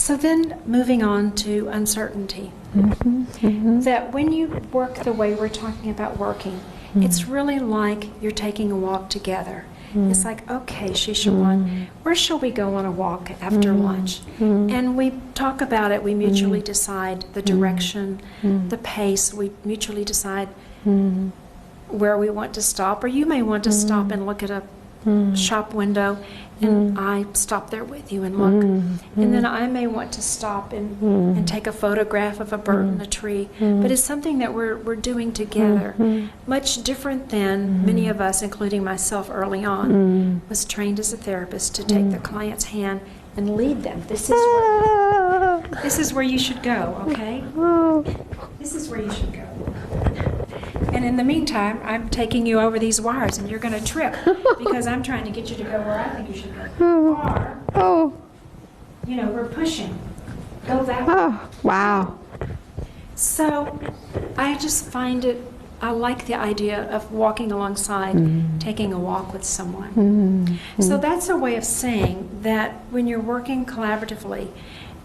So then moving on to uncertainty. That when you work the way we're talking about working, it's really like you're taking a walk together. It's like, okay, Shishawan, where shall we go on a walk after lunch? And we talk about it. We mutually decide the direction, the pace. We mutually decide where we want to stop. Or you may want to stop and look at a shop window, and I stop there with you and look. And then I may want to stop and take a photograph of a bird in a tree. But it's something that we're doing together. Much different than many of us, including myself early on, was trained as a therapist to take the client's hand and lead them. This is where you should go, okay? This is where you should go. And in the meantime, I'm taking you over these wires, and you're going to trip because I'm trying to get you to go where I think you should go. Or, you know, we're pushing. Go that way. Oh, wow. So I just find it, I like the idea of walking alongside, taking a walk with someone. So that's a way of saying that when you're working collaboratively,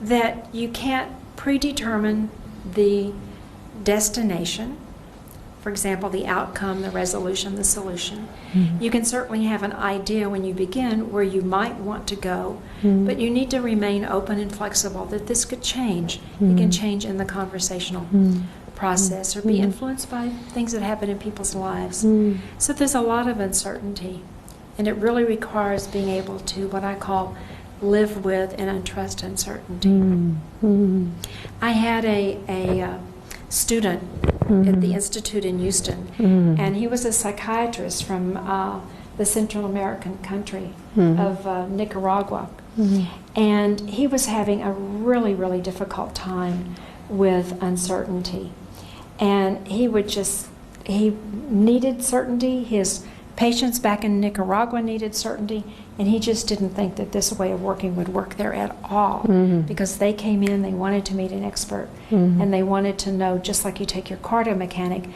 that you can't predetermine the destination. For example, the outcome, the resolution, the solution. You can certainly have an idea when you begin where you might want to go, but you need to remain open and flexible that this could change. It can change in the conversational process or be influenced by things that happen in people's lives. So there's a lot of uncertainty, and it really requires being able to, what I call, live with and untrust uncertainty. I had a student at the Institute in Houston, and he was a psychiatrist from the Central American country of Nicaragua, and he was having a really, really difficult time with uncertainty, and he needed certainty. His patients back in Nicaragua needed certainty, and he just didn't think that this way of working would work there at all, because they came in, they wanted to meet an expert, and they wanted to know, just like you take your car to a mechanic,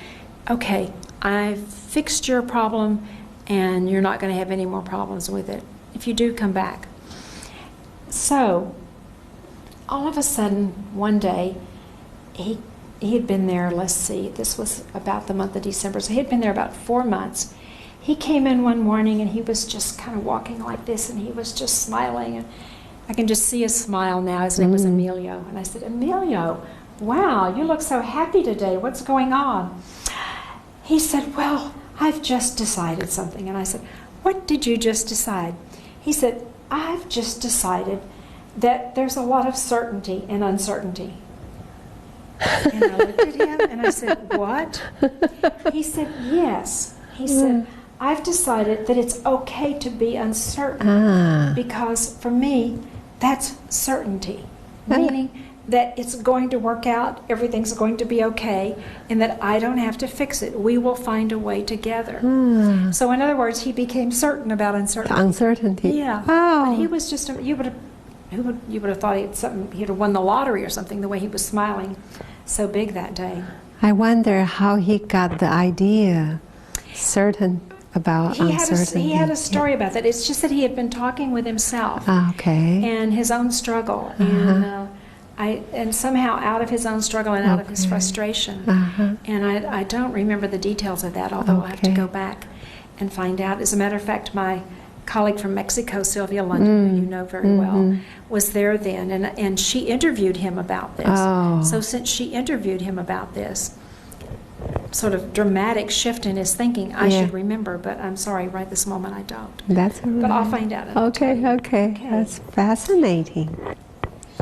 okay, I've fixed your problem, and you're not going to have any more problems with it. If you do, come back. So, all of a sudden, one day, he had been there, let's see, this was about the month of December, so he had been there about 4 months. He came in one morning, and he was just kind of walking like this, and he was just smiling, and I can just see his smile now. His name was Emilio, and I said, Emilio, wow, you look so happy today. What's going on? He said, well, I've just decided something. And I said, what did you just decide? He said, I've just decided that there's a lot of certainty in uncertainty. And I looked at him, and I said, what? He said, yes. He said, I've decided that it's okay to be uncertain, because for me, that's certainty, meaning that it's going to work out, everything's going to be okay, and that I don't have to fix it. We will find a way together. So in other words, he became certain about uncertainty. Uncertainty. Yeah. Oh. But he was just, you would have thought he'd have won the lottery or something, the way he was smiling so big that day. I wonder how he got the idea, certain about uncertainty. He had a story about that. It's just that he had been talking with himself and his own struggle, and somehow out of his own struggle and out of his frustration. And I don't remember the details of that, although I'll have to go back and find out. As a matter of fact, my colleague from Mexico, Sylvia London, who you know very well, was there then, and she interviewed him about this. So since she interviewed him about this sort of dramatic shift in his thinking, I should remember, but I'm sorry, right this moment I don't. That's all right. But I'll find out. Okay. That's fascinating.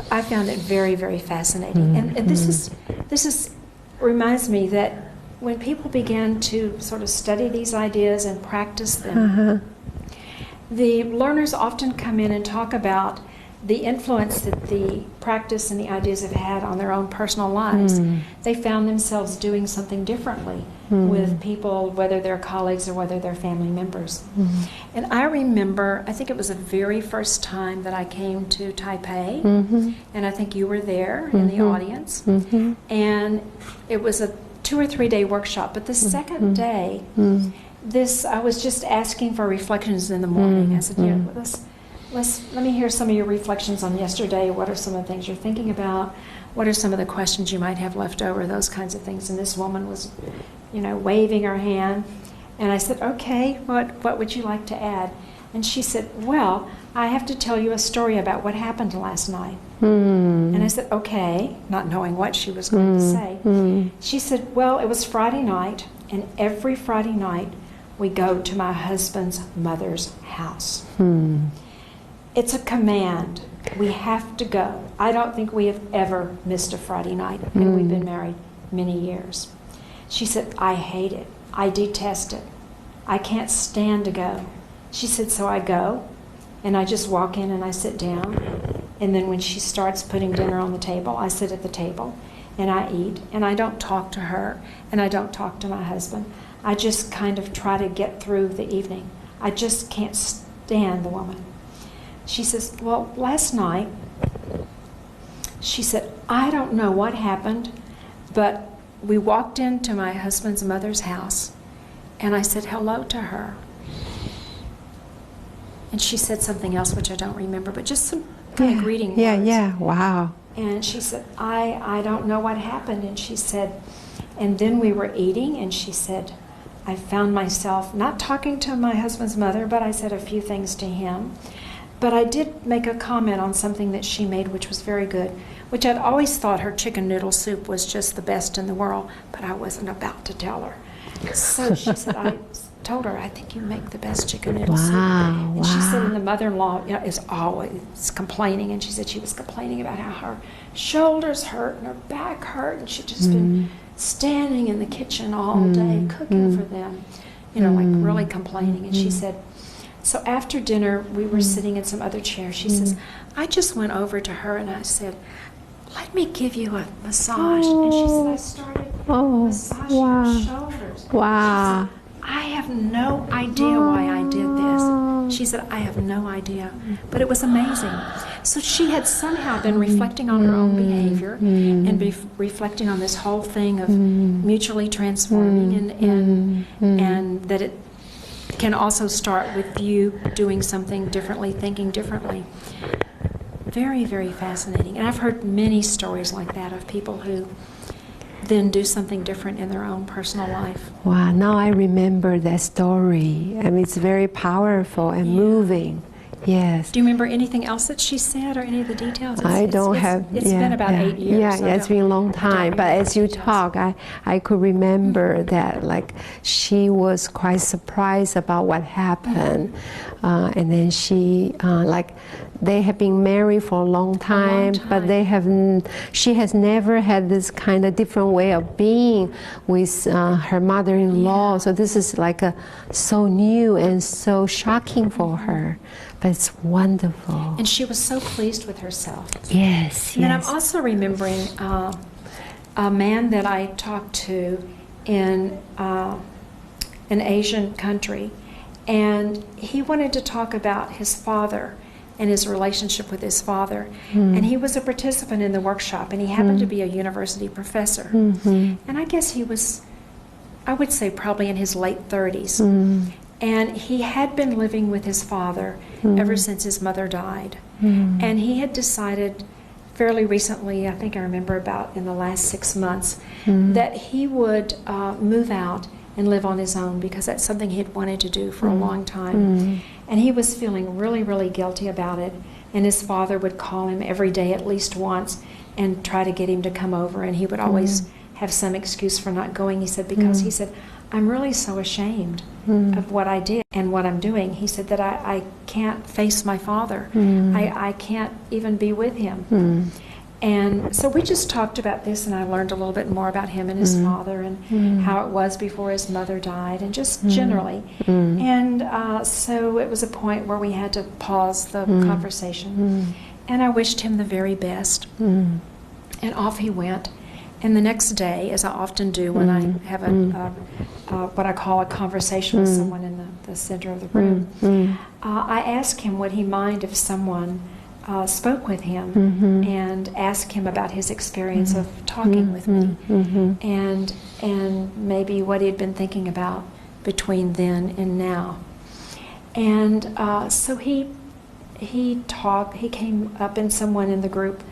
I found it very, very fascinating. And this reminds me that when people begin to sort of study these ideas and practice them, the learners often come in and talk about the influence that the practice and the ideas have had on their own personal lives. They found themselves doing something differently with people, whether they're colleagues or whether they're family members. And I remember, I think it was the very first time that I came to Taipei, and I think you were there in the audience, and it was a 2 or 3 day workshop, but the second day, I was just asking for reflections in the morning. I said, let me hear some of your reflections on yesterday. What are some of the things you're thinking about? What are some of the questions you might have left over? Those kinds of things. And this woman was, waving her hand. And I said, okay, what would you like to add? And she said, well, I have to tell you a story about what happened last night. And I said, okay, not knowing what she was going to say. She said, well, it was Friday night, and every Friday night we go to my husband's mother's house. It's a command. We have to go. I don't think we have ever missed a Friday night, and we've been married many years. She said, I hate it. I detest it. I can't stand to go. She said, so I go, and I just walk in and I sit down, and then when she starts putting dinner on the table, I sit at the table, and I eat, and I don't talk to her, and I don't talk to my husband. I just kind of try to get through the evening. I just can't stand the woman. She says, well, last night, she said, I don't know what happened, but we walked into my husband's mother's house, and I said hello to her. And she said something else, which I don't remember, but just some kind of greeting words. Yeah, wow. And she said, I don't know what happened. And she said, and then we were eating, and she said, I found myself not talking to my husband's mother, but I said a few things to him. But I did make a comment on something that she made, which was very good, which I'd always thought her chicken noodle soup was just the best in the world, but I wasn't about to tell her. So she said, I told her, I think you make the best chicken noodle soup. And she said, and the mother-in-law is always complaining, and she said she was complaining about how her shoulders hurt and her back hurt, and she'd just been standing in the kitchen all day cooking for them, like really complaining. And she said, so after dinner, we were sitting in some other chair. She says, I just went over to her and I said, let me give you a massage. And she said, I started massaging her shoulders. Wow. She said, I have no idea why I did this. She said, I have no idea. But it was amazing. So she had somehow been reflecting on her own behavior and reflecting on this whole thing of mutually transforming and that it can also start with you doing something differently, thinking differently. Very, very fascinating. And I've heard many stories like that of people who then do something different in their own personal life. Wow, now I remember that story. I mean, it's very powerful and moving. Yes. Do you remember anything else that she said or any of the details? I don't have. It's been about 8 years. Yeah, so it's been a long time. But as you talk, I could remember that, like, she was quite surprised about what happened. And then she, they have been married for a long time, but she has never had this kind of different way of being with her mother-in-law. So this is like so new and so shocking for her. But it's wonderful. And she was so pleased with herself. Yes, and then I'm also remembering a man that I talked to in an Asian country, and he wanted to talk about his father and his relationship with his father. And he was a participant in the workshop, and he happened to be a university professor. And I guess he was, I would say, probably in his late 30s. And he had been living with his father ever since his mother died. And he had decided fairly recently, I think I remember about in the last 6 months, that he would move out and live on his own, because that's something he had wanted to do for a long time. And he was feeling really, really guilty about it. And his father would call him every day at least once and try to get him to come over. And he would always have some excuse for not going. He said, because he said, I'm really so ashamed of what I did and what I'm doing. He said that I can't face my father. I can't even be with him. And so we just talked about this, and I learned a little bit more about him and his father and how it was before his mother died, and just generally. And so it was a point where we had to pause the conversation. And I wished him the very best. And off he went. And the next day, as I often do when I have what I call a conversation with someone in the center of the room, I asked him, would he mind if someone spoke with him and asked him about his experience of talking with me, and maybe what he had been thinking about between then and now. And so he he came up and someone in the group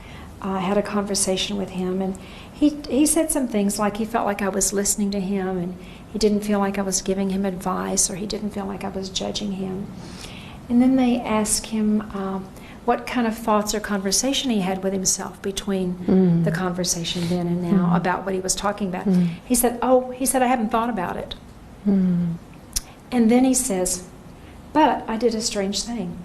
had a conversation with him, and he said some things like he felt like I was listening to him, and he didn't feel like I was giving him advice, or he didn't feel like I was judging him. And then they asked him what kind of thoughts or conversation he had with himself between the conversation then and now about what he was talking about. He said, I haven't thought about it. And then he says, but I did a strange thing.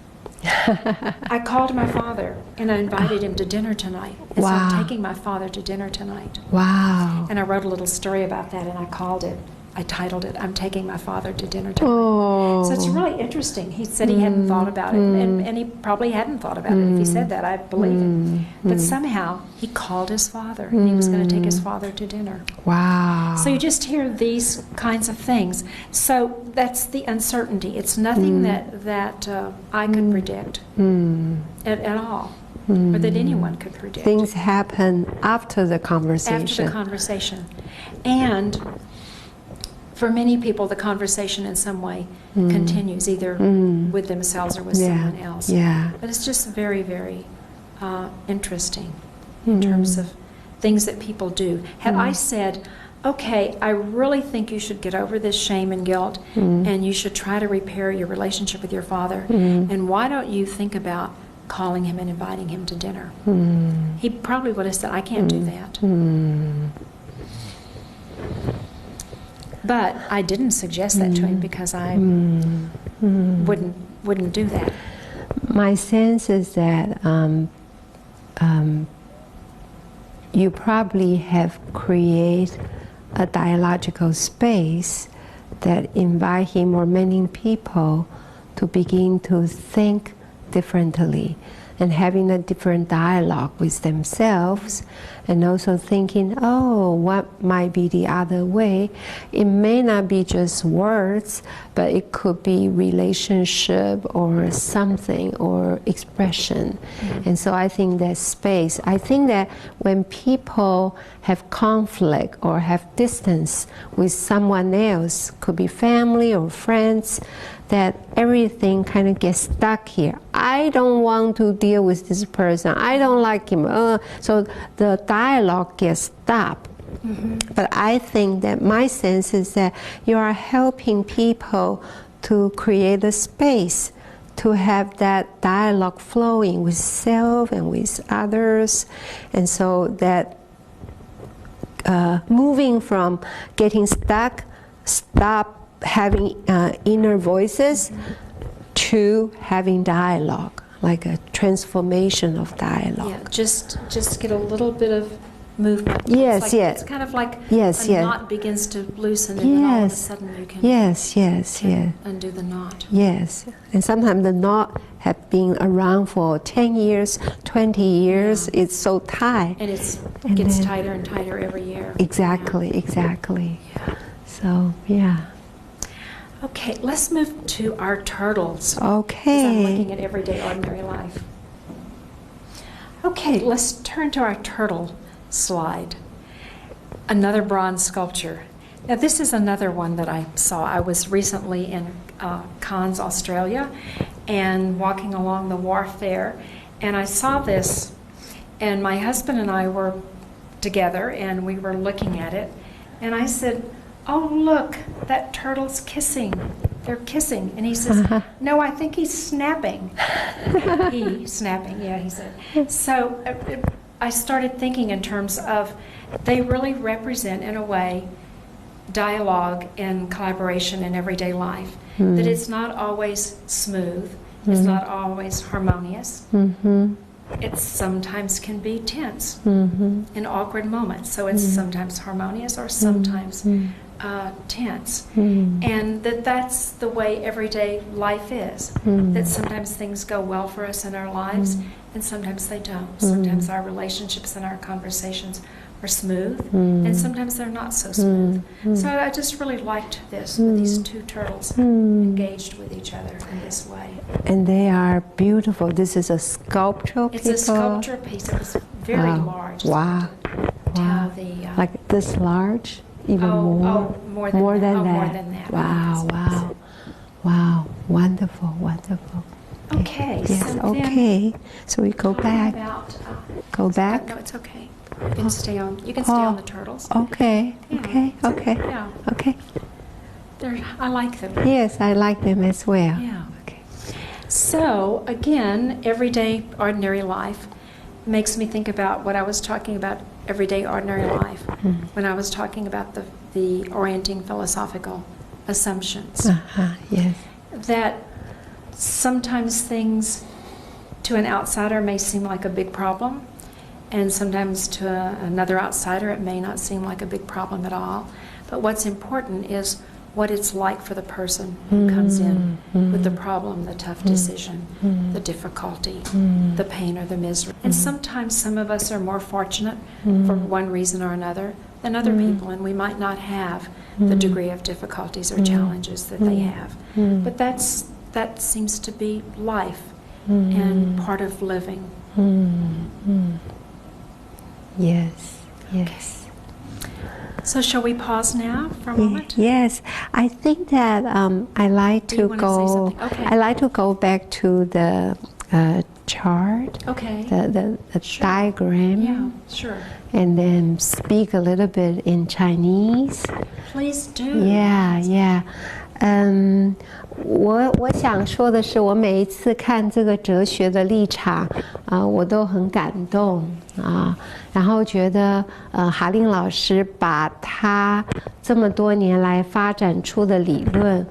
I called my father and I invited him to dinner tonight. And so I'm taking my father to dinner tonight. Wow. And I wrote a little story about that, and I titled it, I'm Taking My Father to Dinner Tonight. So it's really interesting. He said he hadn't thought about it, and he probably hadn't thought about it. If he said that, I believe him. But somehow he called his father, and he was going to take his father to dinner. Wow. So you just hear these kinds of things. So that's the uncertainty. It's nothing that I could predict at all, or that anyone could predict. Things happen after the conversation. After the conversation. And for many people, the conversation in some way continues, either with themselves or with someone else. Yeah. But it's just very, very interesting in terms of things that people do. Had I said, okay, I really think you should get over this shame and guilt, and you should try to repair your relationship with your father, and why don't you think about calling him and inviting him to dinner? He probably would have said, I can't do that. But I didn't suggest that to him because I wouldn't do that. My sense is that you probably have created a dialogical space that invite him or many people to begin to think differently and having a different dialogue with themselves, and also thinking, oh, what might be the other way? It may not be just words, but it could be relationship or something or expression. And so I think that space, I think that when people have conflict or have distance with someone else, could be family or friends, that everything kind of gets stuck here. I don't want to deal with this person. I don't like him. So the dialogue gets stopped. But I think that my sense is that you are helping people to create a space to have that dialogue flowing with self and with others. And so that moving from getting stuck, stop having inner voices to having dialogue, like a transformation of dialogue. Yeah, just get a little bit of movement. Yes, it's yes. It's kind of like yes, a yes. knot begins to loosen, and then all of a sudden you can undo the knot. Yes, and sometimes the knot have been around for 10 years, 20 years. It's so tight. And it gets tighter and tighter every year. Exactly, exactly. Yeah. So, yeah. Okay, let's move to our turtles. Okay. As I'm looking at everyday ordinary life. Okay, let's turn to our turtle slide. Another bronze sculpture. Now this is another one that I saw. I was recently in Cairns, Australia, and walking along the wharf there, and I saw this, and my husband and I were together, and we were looking at it, and I said, oh, look, that turtle's kissing. They're kissing. And he says, no, I think he's snapping. Snapping, yeah, he said. So I started thinking in terms of they really represent, in a way, dialogue and collaboration in everyday life. That it's not always smooth. It's not always harmonious. It sometimes can be tense in awkward moments. So it's sometimes harmonious or sometimes tense. And that's the way everyday life is. That sometimes things go well for us in our lives and sometimes they don't. Sometimes our relationships and our conversations are smooth and sometimes they're not so smooth. So I just really liked this, with these two turtles engaged with each other in this way. And they are beautiful. This is a sculptural piece. It's a sculpture piece. It was very large. Wow. Wow. Like this large? Even more? More than that. Wow, wow. Wow. Wonderful, wonderful. Okay. Yes. So Okay. So we go back. Go back. No, it's okay. You can stay on. You can stay on the turtles. Okay. Yeah. Okay. Okay. Yeah. Okay. I like them. Yes, I like them as well. Yeah. Okay. So again, everyday ordinary life makes me think about what I was talking about. Everyday ordinary life. When I was talking about the orienting philosophical assumptions. Yes. That sometimes things to an outsider may seem like a big problem, and sometimes to another outsider it may not seem like a big problem at all. But what's important is what it's like for the person who comes in with the problem, the tough decision, the difficulty, the pain or the misery. And sometimes some of us are more fortunate for one reason or another than other people, and we might not have the degree of difficulties or challenges that they have. But that seems to be life and part of living. Yes, yes. So shall we pause now for a moment? Yes, I think that I like to go. Okay. I like to go back to the chart. Okay. The diagram. Yeah, sure. And then speak a little bit in Chinese. Please do. Yeah, yeah. 我想说的是，我每一次看这个哲学的立场我都很感动然后觉得哈令老师把他这么多年来发展出的理论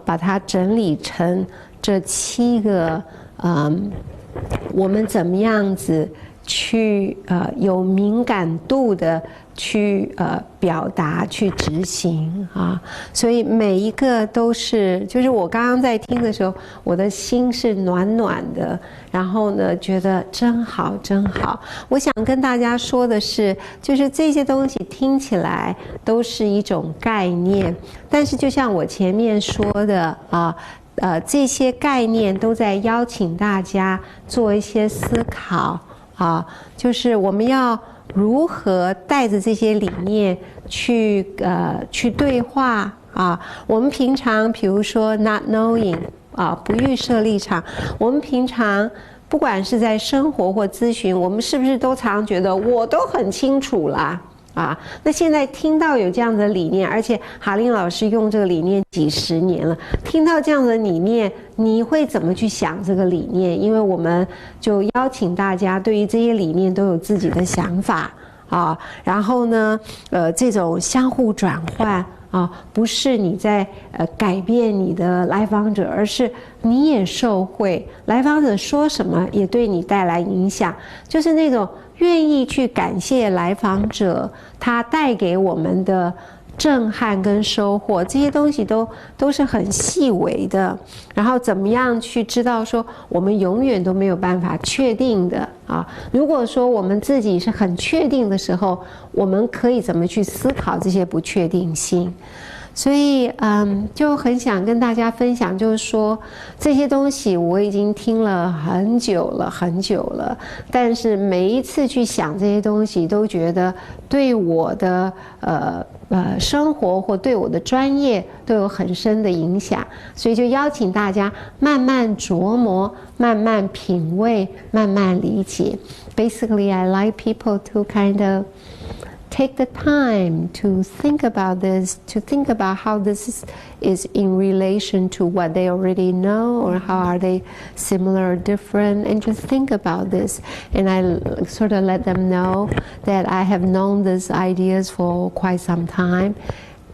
把它整理成这7个我们怎么样子去有敏感度的去表达去执行所以每一个都是就是我刚刚在听的时候我的心是暖暖的然后呢觉得真好真好我想跟大家说的是就是这些东西听起来都是一种概念但是就像我前面说的这些概念都在邀请大家做一些思考就是我们要如何带着这些理念去对话我们平常比如说 not knowing 不预设立场我们平常不管是在生活或咨询我们是不是都常觉得我都很清楚啦那现在听到有这样的理念而且哈令老师用这个理念几十年了听到这样的理念你会怎么去想这个理念因为我们就邀请大家对于这些理念都有自己的想法然后呢这种相互转换不是你在改变你的来访者而是你也受惠来访者说什么也对你带来影响就是那种愿意去感谢来访者他带给我们的震撼跟收获这些东西都是很细微的然后怎么样去知道说我们永远都没有办法确定的如果说我们自己是很确定的时候我们可以怎么去思考这些不确定性所以就很想跟大家分享就是说这些东西我已经听了很久了但是每一次去想这些东西都觉得对我的生活或对我的专业都有很深的影响所以就邀请大家慢慢琢磨慢慢品味慢慢理解 Basically I like people to kind of take the time to think about this, to think about how this is in relation to what they already know, or how are they similar or different, and just think about this. And I sort of let them know that I have known these ideas for quite some time.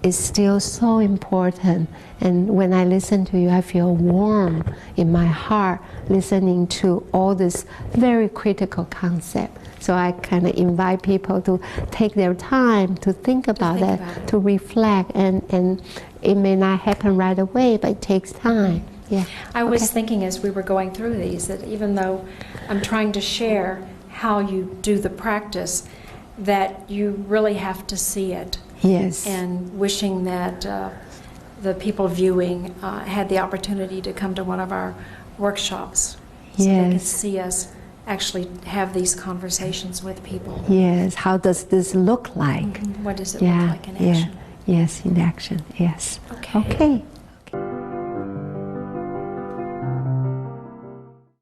It's still so important. And when I listen to you, I feel warm in my heart listening to all this very critical concept. So I kind of invite people to take their time to think about that, to reflect, and it may not happen right away, but it takes time. Yeah. I was thinking as we were going through these that even though I'm trying to share how you do the practice, that you really have to see it. Yes. And wishing that the people viewing had the opportunity to come to one of our workshops so they could see us actually have these conversations with people. Yes, how does this look like? What does it look like in action? Yes, in action, yes. Okay. Okay.